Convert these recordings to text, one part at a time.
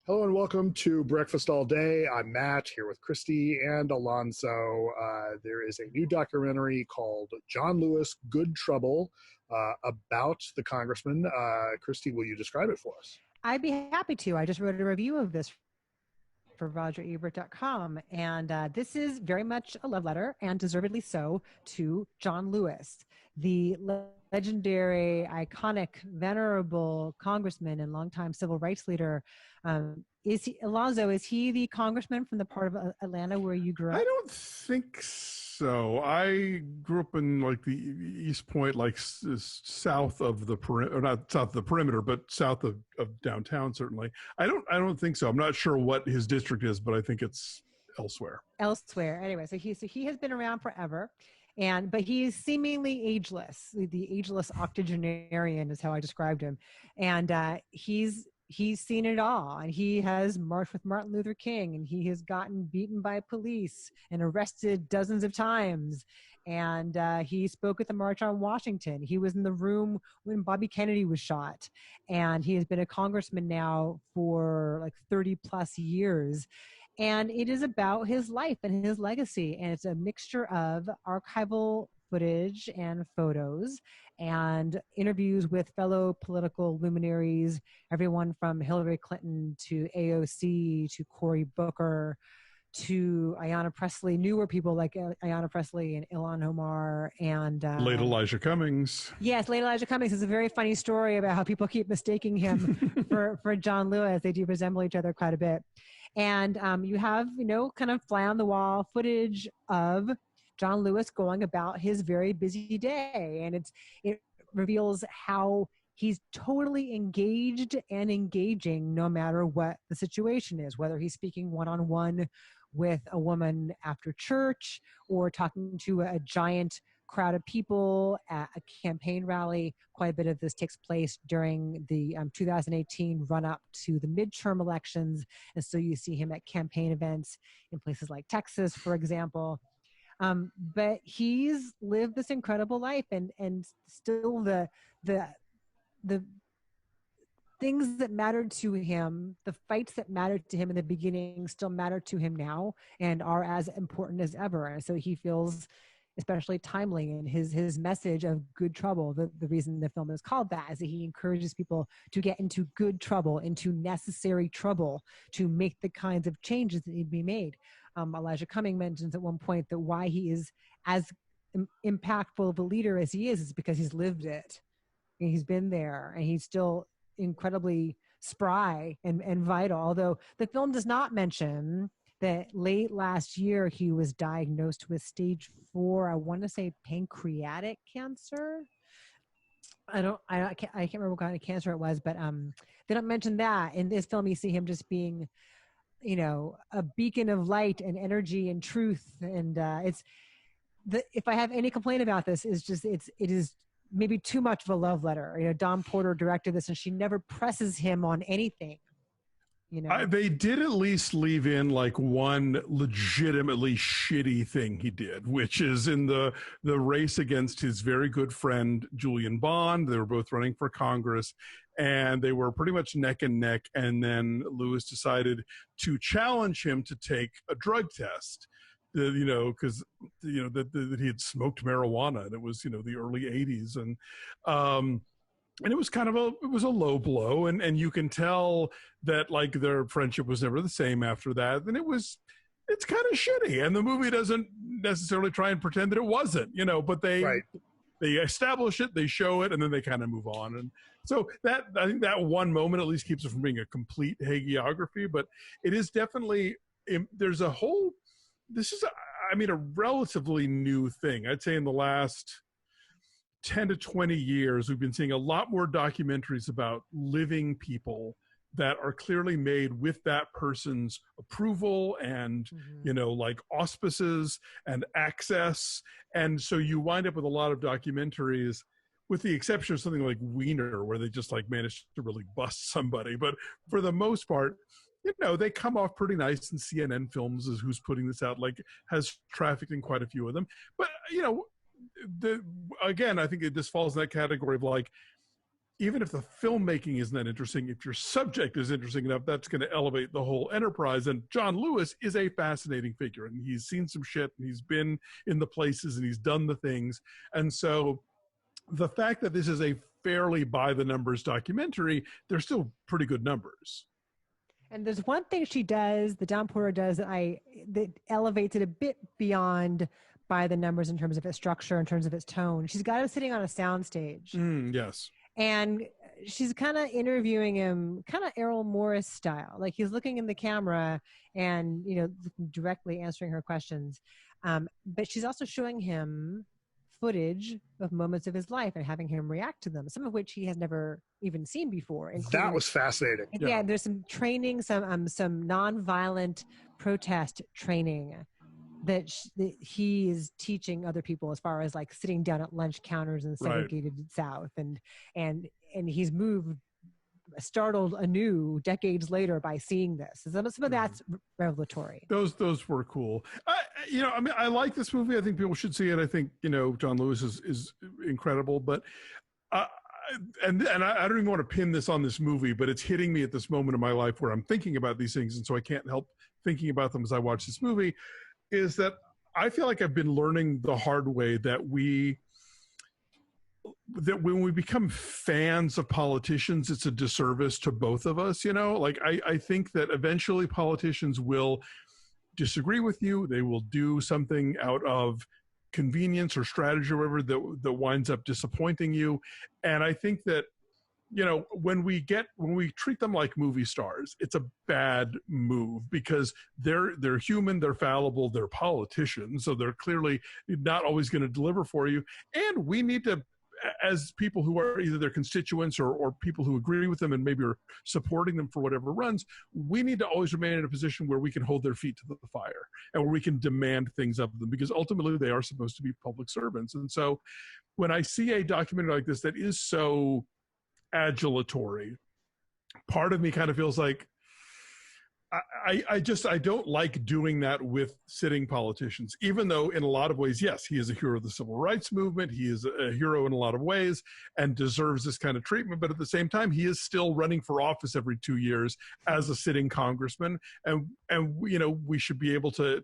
Hello and welcome to Breakfast All Day. I'm Matt here with Christy and Alonso. There is a new documentary called John Lewis, Good Trouble about the congressman. Christy, will you describe it for us? I'd be happy to. I just wrote a review of this for RogerEbert.com, and this is very much a love letter, and deservedly so, to John Lewis, the legendary, iconic, venerable congressman and longtime civil rights leader. Alonso, is he the congressman from the part of Atlanta where you grew up? I don't think so. I grew up in like the East Point, like south of the perimeter, or not south of the perimeter, but south of downtown. Certainly, I don't think so. I'm not sure what his district is, but I think it's elsewhere. Anyway, so he has been around forever, but he is seemingly ageless. The ageless octogenarian is how I described him, and he's seen it all, and he has marched with Martin Luther King, and he has gotten beaten by police and arrested dozens of times. And he spoke at the March on Washington. He was in the room when Bobby Kennedy was shot, and he has been a congressman now for like 30 plus years. And it is about his life and his legacy, and it's a mixture of archival footage and photos and interviews with fellow political luminaries, everyone from Hillary Clinton to AOC to Cory Booker to Ayanna Pressley, newer people like Ayanna Pressley and Ilhan Omar and Late Elijah Cummings. Yes, late Elijah Cummings is a very funny story about how people keep mistaking him for John Lewis. They do resemble each other quite a bit. And you have, kind of fly on the wall footage of John Lewis going about his very busy day. And it reveals how he's totally engaged and engaging no matter what the situation is, whether he's speaking one-on-one with a woman after church or talking to a giant crowd of people at a campaign rally. Quite a bit of this takes place during the 2018 run-up to the midterm elections. And so you see him at campaign events in places like Texas, for example. But he's lived this incredible life, and still the things that mattered to him, the fights that mattered to him in the beginning still matter to him now and are as important as ever. And so he feels especially timely in his message of good trouble. The reason the film is called that is that he encourages people to get into good trouble, into necessary trouble, to make the kinds of changes that need to be made. Elijah Cummings mentions at one point that why he is as impactful of a leader as he is because he's lived it. And he's been there, and he's still incredibly spry and vital. Although the film does not mention that late last year he was diagnosed with stage 4, I want to say pancreatic cancer. I can't remember what kind of cancer it was, but they don't mention that. In this film, you see him just being, a beacon of light and energy and truth. And if I have any complaint about this, is just it is maybe too much of a love letter. Dawn Porter directed this, and she never presses him on anything. They did at least leave in like one legitimately shitty thing he did, which is in the race against his very good friend Julian Bond. They were both running for Congress, and they were pretty much neck and neck. And then Lewis decided to challenge him to take a drug test. Because that he had smoked marijuana, and it was the early '80s, and it was kind of a low blow, and you can tell that like their friendship was never the same after that. And it's kind of shitty, and the movie doesn't necessarily try and pretend that it wasn't, but they establish it, they show it, and then they kind of move on. And so I think that one moment at least keeps it from being a complete hagiography, but it is definitely this is a relatively new thing. I'd say in the last 10 to 20 years, we've been seeing a lot more documentaries about living people that are clearly made with that person's approval and, like auspices and access. And so you wind up with a lot of documentaries, with the exception of something like Wiener, where they just like managed to really bust somebody. But for the most part, they come off pretty nice, and CNN Films is who's putting this out, like has trafficked in quite a few of them. But, again, I think this falls in that category of like, even if the filmmaking isn't that interesting, if your subject is interesting enough, that's going to elevate the whole enterprise. And John Lewis is a fascinating figure, and he's seen some shit, and he's been in the places, and he's done the things. And so the fact that this is a fairly by the numbers documentary, they're still pretty good numbers. And there's one thing she does, the downpour does, that elevates it a bit beyond by the numbers in terms of its structure, in terms of its tone. She's got him sitting on a soundstage. Yes. And she's kind of interviewing him, kind of Errol Morris style. Like he's looking in the camera and, you know, directly answering her questions. But she's also showing him footage of moments of his life and having him react to them, some of which he has never even seen before. That was fascinating. Yeah, there's some training, some nonviolent protest training that he is teaching other people, as far as like sitting down at lunch counters in the segregated South, and he's moved, startled anew decades later by seeing this. Some of that's revelatory. Those were cool. You know, I mean, I like this movie. I think people should see it. I think, you know, John Lewis is incredible, but and I don't even want to pin this on this movie, but it's hitting me at this moment in my life where I'm thinking about these things, and so I can't help thinking about them as I watch this movie, is that I feel like I've been learning the hard way that when we become fans of politicians, it's a disservice to both of us, you know? Like, I think that eventually politicians will disagree with you. They will do something out of convenience or strategy or whatever that winds up disappointing you. And I think that, you know, when we treat them like movie stars, it's a bad move, because they're human, they're fallible, they're politicians, so they're clearly not always going to deliver for you. And we need to, as people who are either their constituents or people who agree with them and maybe are supporting them for whatever runs, we need to always remain in a position where we can hold their feet to the fire and where we can demand things of them, because ultimately they are supposed to be public servants. And so when I see a documentary like this that is so adulatory, part of me kind of feels like I don't like doing that with sitting politicians, even though in a lot of ways, yes, he is a hero of the civil rights movement. He is a hero in a lot of ways and deserves this kind of treatment. But at the same time, he is still running for office every 2 years as a sitting congressman. And you know, we should be able to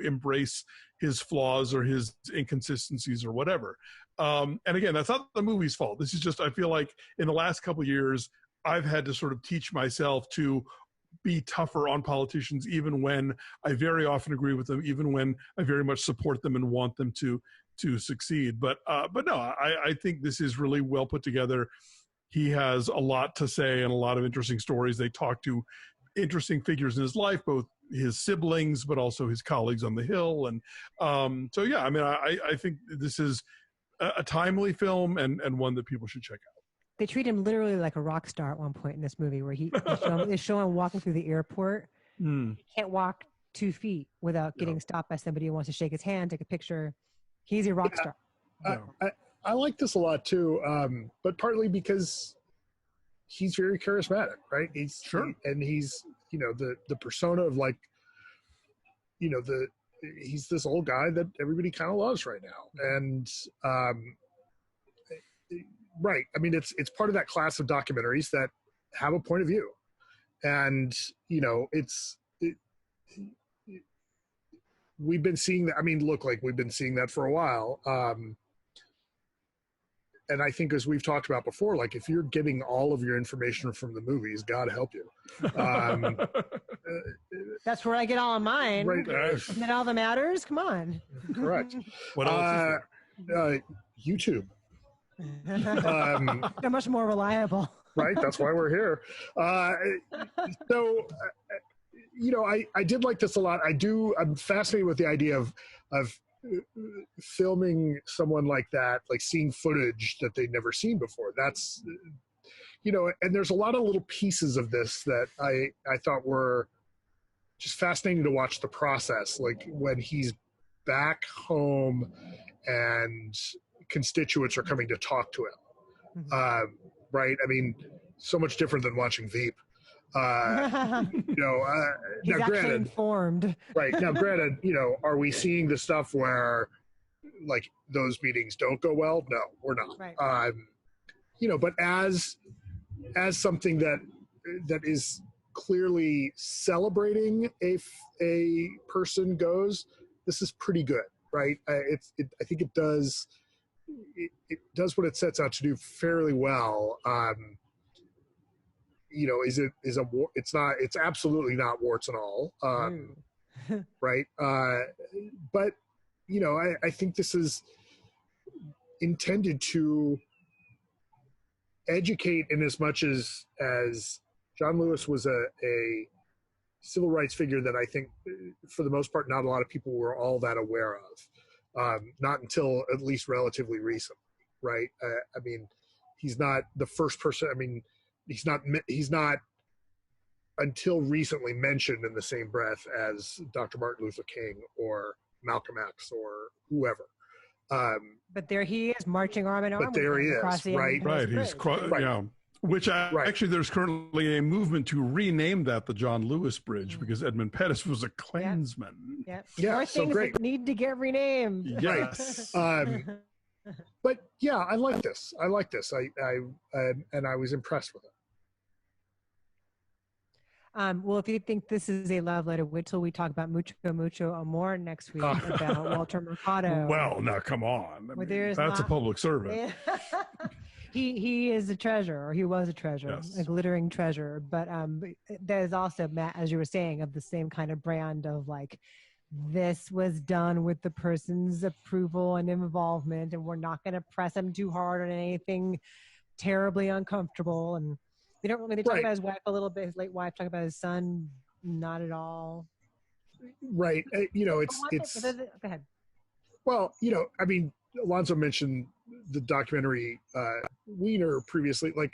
embrace his flaws or his inconsistencies or whatever. And again, that's not the movie's fault. This is just, I feel like in the last couple of years, I've had to sort of teach myself to be tougher on politicians, even when I very often agree with them, even when I very much support them and want them to succeed. But no, I think this is really well put together. He has a lot to say and a lot of interesting stories. They talk to interesting figures in his life, both his siblings, but also his colleagues on the Hill. And so, yeah, I mean, I think this is a timely film and one that people should check out. They treat him literally like a rock star at one point in this movie, where they show him walking through the airport. He can't walk 2 feet without getting stopped by somebody who wants to shake his hand, take a picture. He's a rock star. I like this a lot too, but partly because he's very charismatic, right? He's you know, the persona of, like, you know, he's this old guy that everybody kind of loves right now, and right. I mean, it's part of that class of documentaries that have a point of view, and you know, we've been seeing that. I mean, look, like, we've been seeing that for a while. And I think, as we've talked about before, like, if you're getting all of your information from the movies, God help you. That's where I get all of mine. Right. Isn't that all that matters? Come on. Correct. What else is there? YouTube. They're much more reliable. Right. That's why we're here. So, you know, I did like this a lot. I'm fascinated with the idea of filming someone like that, like seeing footage that they'd never seen before. That's, you know, and there's a lot of little pieces of this that I thought were just fascinating to watch the process. Like when he's back home and constituents are coming to talk to him. Right. I mean, so much different than watching Veep. You know, he's now actually granted, informed. Right. Now, granted, you know, are we seeing the stuff where, like, those meetings don't go well? No, we're not. Right. but as something that is clearly celebrating a person goes, this is pretty good, right? I think it does what it sets out to do fairly well. It's absolutely not warts and all, right? But I think this is intended to educate, in as much as John Lewis was a civil rights figure that I think, for the most part, not a lot of people were all that aware of, not until at least relatively recently, right? I mean, he's not the first person. I mean, he's not until recently mentioned in the same breath as Dr. Martin Luther King or Malcolm X or whoever. But there he is, marching arm in arm. But there he is, right? Right. He's yeah. Which actually, there's currently a movement to rename that the John Lewis Bridge, because Edmund Pettus was a Klansman. Yep. Yeah. More So things great. that need to get renamed. Yes. But yeah, I like this. I was impressed with it. Well, if you think this is a love letter, wait till we talk about Mucho Mucho Amor next week about Walter Mercado. Well, now come on. I mean, that's a public servant. He is a treasure, or he was a treasure, Yes. a glittering treasure. But there's also, Matt, as you were saying, of the same kind of brand of like, this was done with the person's approval and involvement, and we're not going to press him too hard on anything terribly uncomfortable. And they talk about his wife a little bit, his late wife, talk about his son, not at all. Right. It's Go ahead. well, I mean, Alonso mentioned the documentary Wiener previously. Like,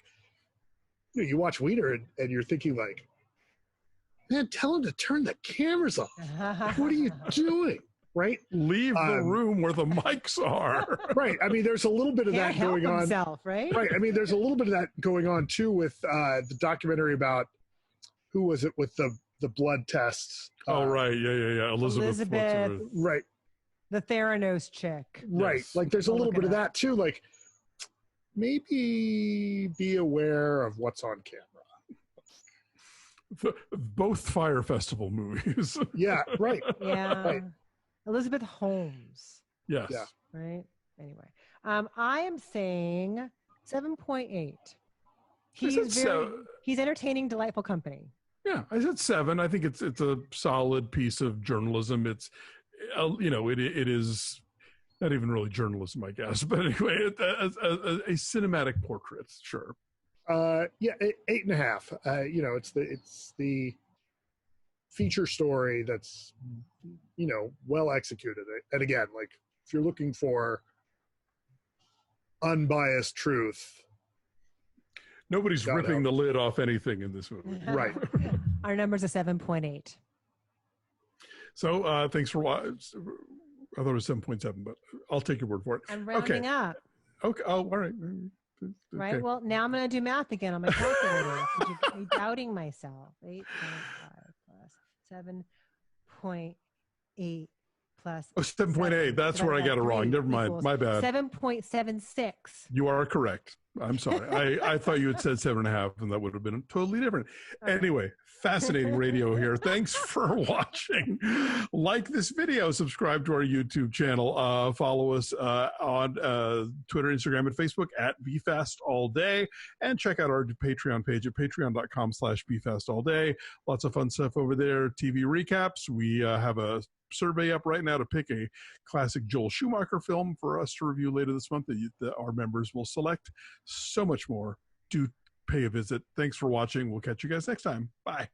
you watch Wiener and you're thinking like, man, tell him to turn the cameras off. What are you doing? Right? Leave the room where the mics are. Right. I mean, there's a little bit of Can't that help going on. himself, right? Right. I mean, there's a little bit of that going on too with the documentary about, who was it, with the blood tests? Right. Yeah. Elizabeth. Right. The Theranos chick. Right. Yes. Like, there's a I'll little look bit it of that too. Like, maybe be aware of what's on camera. Both Fire Festival movies. Yeah. Right. Yeah. Right. Elizabeth Holmes. Yes. Yeah. Right. Anyway, I am saying 7.8. He's entertaining, delightful company. Yeah, I said 7. I think it's a solid piece of journalism. It's it is not even really journalism, I guess, but anyway, a cinematic portrait, sure. Yeah, 8.5. It's the feature story that's well executed. And again, like, if you're looking for unbiased truth, nobody's ripping the lid off anything in this movie. Right. Our number's a 7.8. So thanks for watching. I thought it was 7.7, but I'll take your word for it. I'm rounding up. Okay. Oh, all right. Right. Okay. Well, now I'm going to do math again on my calculator. So you get me doubting myself. 8.5 plus 7.8 plus. Oh, 7.8. That's where I got it wrong. Never mind. My bad. 7.76. You are correct. I'm sorry. I thought you had said 7.5, and that would have been totally different. Anyway, fascinating radio here. Thanks for watching. Like this video, subscribe to our YouTube channel, follow us on Twitter, Instagram, and Facebook at BeFastAllDay, and check out our Patreon page at patreon.com/BeFastAllDay. Lots of fun stuff over there. TV recaps. We have a survey up right now to pick a classic Joel Schumacher film for us to review later this month that our members will select. So much more. Do pay a visit. Thanks for watching. We'll catch you guys next time. Bye.